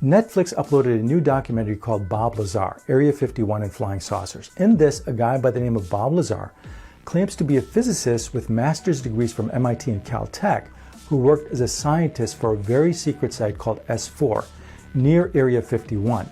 Netflix uploaded a new documentary called Bob Lazar, Area 51 and Flying Saucers. In this, a guy by the name of Bob Lazar claims to be a physicist with master's degrees from MIT and Caltech who worked as a scientist for a very secret site called S4 near Area 51.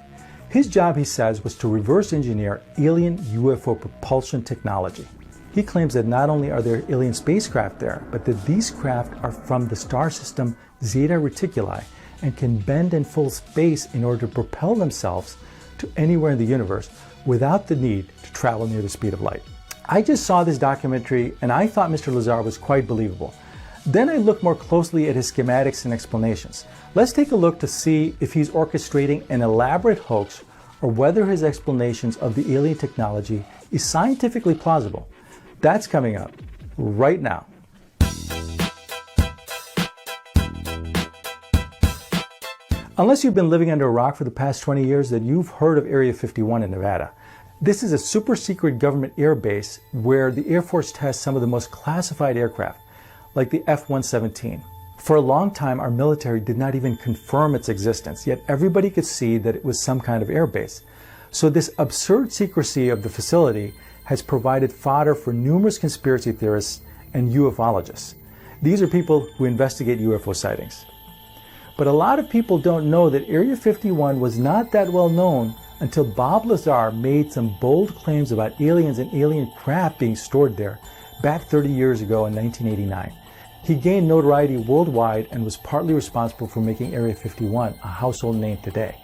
His job, he says, was to reverse engineer alien UFO propulsion technology. He claims that not only are there alien spacecraft there, but that these craft are from the star system Zeta Reticuli and can bend and fold space in order to propel themselves to anywhere in the universe without the need to travel near the speed of light. I just saw this documentary and I thought Mr. Lazar was quite believable. Then I looked more closely at his schematics and explanations. Let's take a look to see if he's orchestrating an elaborate hoax or whether his explanations of the alien technology is scientifically plausible. That's coming up right now. Unless you've been living under a rock for the past 20 years, then you've heard of Area 51 in Nevada. This is a super secret government air base where the Air Force tests some of the most classified aircraft, like the F-117. For a long time, our military did not even confirm its existence, yet everybody could see that it was some kind of air base. So this absurd secrecy of the facility has provided fodder for numerous conspiracy theorists and ufologists. These are people who investigate UFO sightings. But a lot of people don't know that Area 51 was not that well known until Bob Lazar made some bold claims about aliens and alien craft being stored there back 30 years ago in 1989. He gained notoriety worldwide and was partly responsible for making Area 51 a household name today.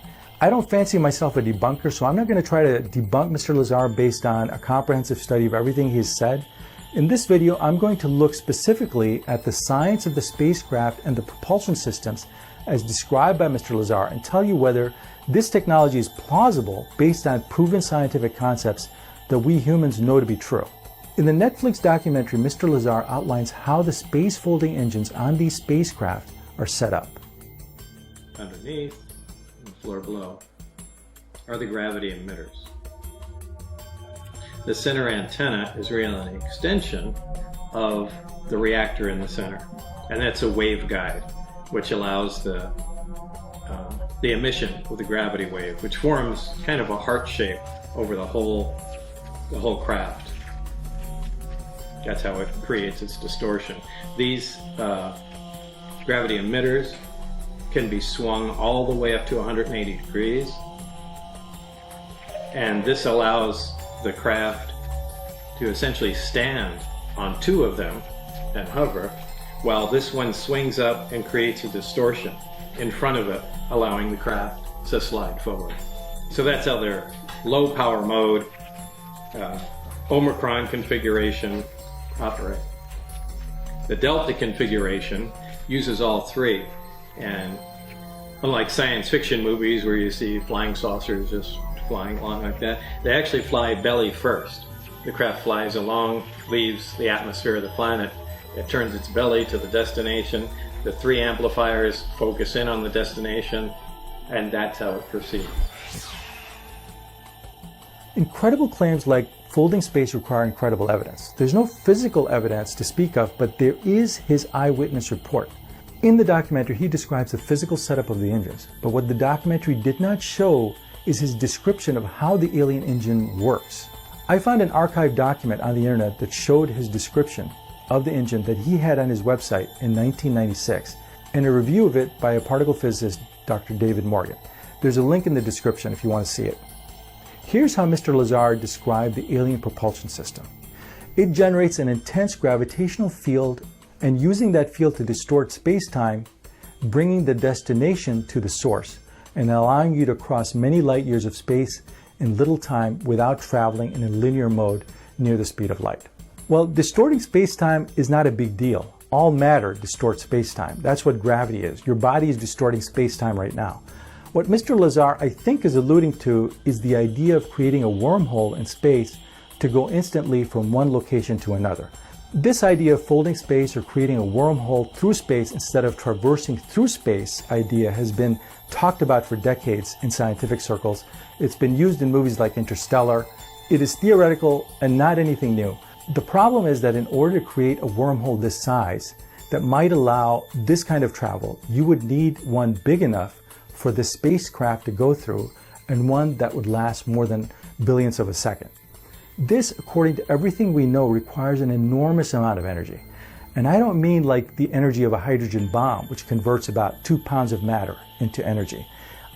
I don't fancy myself a debunker, so I'm not going to try to debunk Mr. Lazar based on a comprehensive study of everything he's said. In this video, I'm going to look specifically at the science of the spacecraft and the propulsion systems as described by Mr. Lazar and tell you whether this technology is plausible based on proven scientific concepts that we humans know to be true. In the Netflix documentary, Mr. Lazar outlines how the space folding engines on these spacecraft are set up. Underneath, on the floor below, are the gravity emitters. The center antenna is really an extension of the reactor in the center, and that's a waveguide, which allows the emission of the gravity wave, which forms kind of a heart shape over the whole craft. That's how it creates its distortion. These gravity emitters can be swung all the way up to 180 degrees, and this allows the craft to essentially stand on two of them and hover, while this one swings up and creates a distortion in front of it, allowing the craft to slide forward. So that's how their low power mode, Omicron configuration operate. The Delta configuration uses all three, and unlike science fiction movies where you see flying saucers just flying along like that, they actually fly belly first. The craft flies along, leaves the atmosphere of the planet, it turns its belly to the destination, the three amplifiers focus in on the destination, and that's how it proceeds. Incredible claims like folding space require incredible evidence. There's no physical evidence to speak of, but there is his eyewitness report. In the documentary, he describes the physical setup of the engines, but what the documentary did not show is his description of how the alien engine works. I found an archived document on the internet that showed his description of the engine that he had on his website in 1996, and a review of it by a particle physicist, Dr. David Morgan. There's a link in the description if you want to see it. Here's how Mr. Lazar described the alien propulsion system. It generates an intense gravitational field, and using that field to distort space-time, bringing the destination to the source, and allowing you to cross many light years of space in little time without traveling in a linear mode near the speed of light. Well, distorting space-time is not a big deal. All matter distorts space-time. That's what gravity is. Your body is distorting space-time right now. What Mr. Lazar, I think, is alluding to is the idea of creating a wormhole in space to go instantly from one location to another. This idea of folding space or creating a wormhole through space instead of traversing through space idea has been talked about for decades in scientific circles. It's been used in movies like Interstellar. It is theoretical and not anything new. The problem is that in order to create a wormhole this size that might allow this kind of travel, you would need one big enough for the spacecraft to go through, and one that would last more than billionths of a second. This, according to everything we know, requires an enormous amount of energy. And I don't mean like the energy of a hydrogen bomb, which converts about 2 pounds of matter into energy.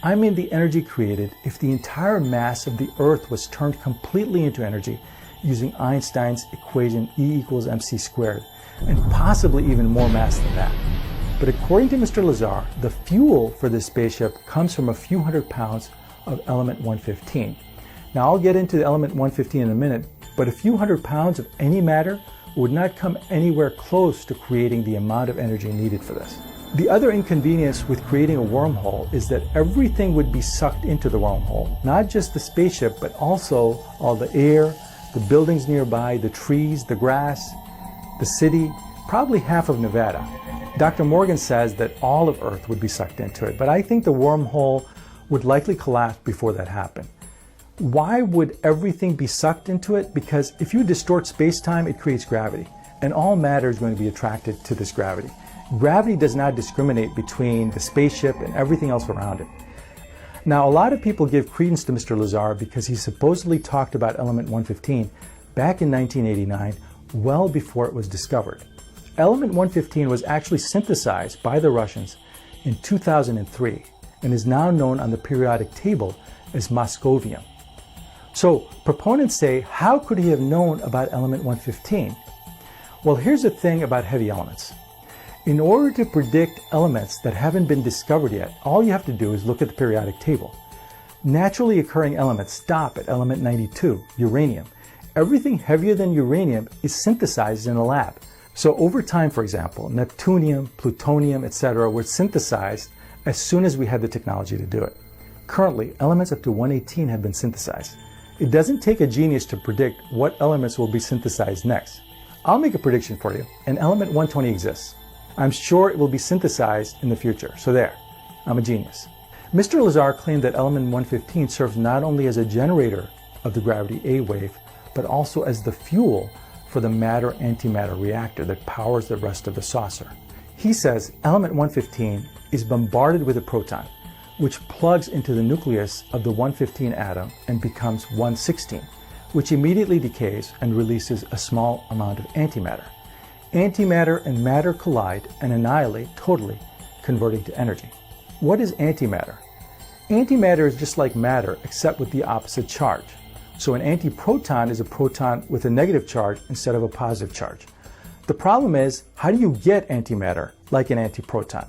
I mean the energy created if the entire mass of the Earth was turned completely into energy using Einstein's equation E equals mc squared, and possibly even more mass than that. But according to Mr. Lazar, the fuel for this spaceship comes from a few hundred pounds of element 115. Now I'll get into the element 115 in a minute, but a few hundred pounds of any matter would not come anywhere close to creating the amount of energy needed for this. The other inconvenience with creating a wormhole is that everything would be sucked into the wormhole, not just the spaceship, but also all the air, the buildings nearby, the trees, the grass, the city, probably half of Nevada. Dr. Morgan says that all of Earth would be sucked into it, but I think the wormhole would likely collapse before that happened. Why would everything be sucked into it? Because if you distort space-time, it creates gravity, and all matter is going to be attracted to this gravity. Gravity does not discriminate between the spaceship and everything else around it. Now, a lot of people give credence to Mr. Lazar because he supposedly talked about element 115 back in 1989, well before it was discovered. Element 115 was actually synthesized by the Russians in 2003 and is now known on the periodic table as moscovium. So proponents say, how could he have known about element 115? Well, here's the thing about heavy elements. In order to predict elements that haven't been discovered yet, all you have to do is look at the periodic table. Naturally occurring elements stop at element 92, uranium. Everything heavier than uranium is synthesized in a lab. So over time, for example, neptunium, plutonium, etc. were synthesized as soon as we had the technology to do it. Currently, elements up to 118 have been synthesized. It doesn't take a genius to predict what elements will be synthesized next. I'll make a prediction for you. An element 120 exists. I'm sure it will be synthesized in the future. So there, I'm a genius. Mr. Lazar claimed that element 115 serves not only as a generator of the gravity A wave, but also as the fuel for the matter-antimatter reactor that powers the rest of the saucer. He says element 115 is bombarded with a proton, which plugs into the nucleus of the 115 atom and becomes 116, which immediately decays and releases a small amount of antimatter. Antimatter and matter collide and annihilate totally, converting to energy. What is antimatter? Antimatter is just like matter, except with the opposite charge. So an antiproton is a proton with a negative charge instead of a positive charge. The problem is, how do you get antimatter like an antiproton?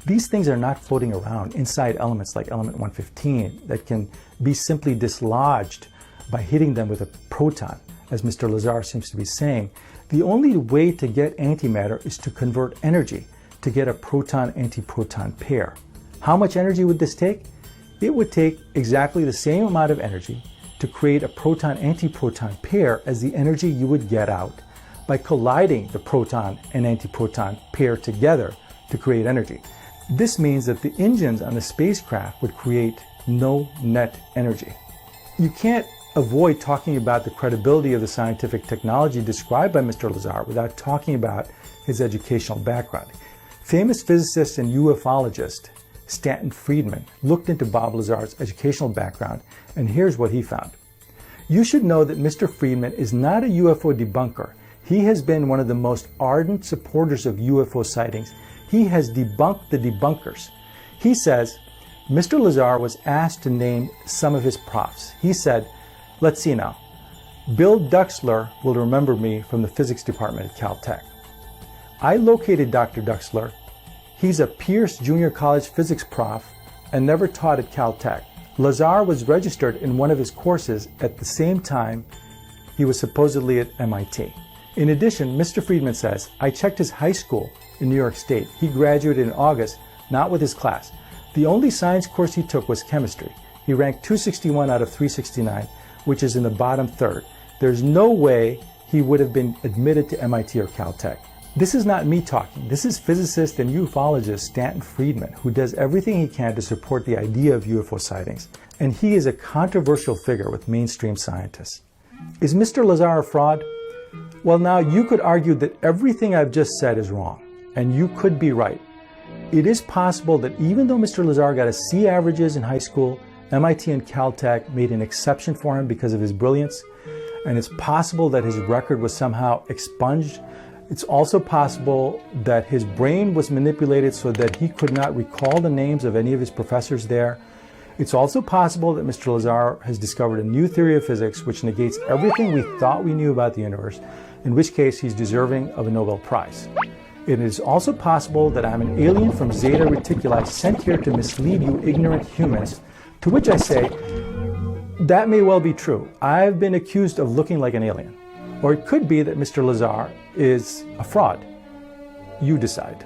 These things are not floating around inside elements like element 115 that can be simply dislodged by hitting them with a proton, as Mr. Lazar seems to be saying. The only way to get antimatter is to convert energy to get a proton-antiproton pair. How much energy would this take? It would take exactly the same amount of energy to create a proton-antiproton pair as the energy you would get out by colliding the proton and antiproton pair together to create energy. This means that the engines on the spacecraft would create no net energy. You can't avoid talking about the credibility of the scientific technology described by Mr. Lazar without talking about his educational background. Famous physicist and ufologist Stanton Friedman looked into Bob Lazar's educational background, and here's what he found. You should know that Mr. Friedman is not a UFO debunker. He has been one of the most ardent supporters of UFO sightings. He has debunked the debunkers. He says, Mr. Lazar was asked to name some of his profs. He said, let's see now, Bill Duxler will remember me from the physics department at Caltech. I located Dr. Duxler. He's a Pierce Junior College physics prof and never taught at Caltech. Lazar was registered in one of his courses at the same time he was supposedly at MIT. In addition, Mr. Friedman says, I checked his high school in New York State. He graduated in August, not with his class. The only science course he took was chemistry. He ranked 261 out of 369, which is in the bottom third. There's no way he would have been admitted to MIT or Caltech. This is not me talking. This is physicist and ufologist Stanton Friedman, who does everything he can to support the idea of UFO sightings. And he is a controversial figure with mainstream scientists. Is Mr. Lazar a fraud? Well, now you could argue that everything I've just said is wrong, and you could be right. It is possible that even though Mr. Lazar got a C averages in high school, MIT and Caltech made an exception for him because of his brilliance, and it's possible that his record was somehow expunged. It's also possible that his brain was manipulated so that he could not recall the names of any of his professors there. It's also possible that Mr. Lazar has discovered a new theory of physics which negates everything we thought we knew about the universe, in which case he's deserving of a Nobel Prize. It is also possible that I'm an alien from Zeta Reticuli sent here to mislead you ignorant humans, to which I say, that may well be true. I've been accused of looking like an alien. Or it could be that Mr. Lazar is a fraud. You decide.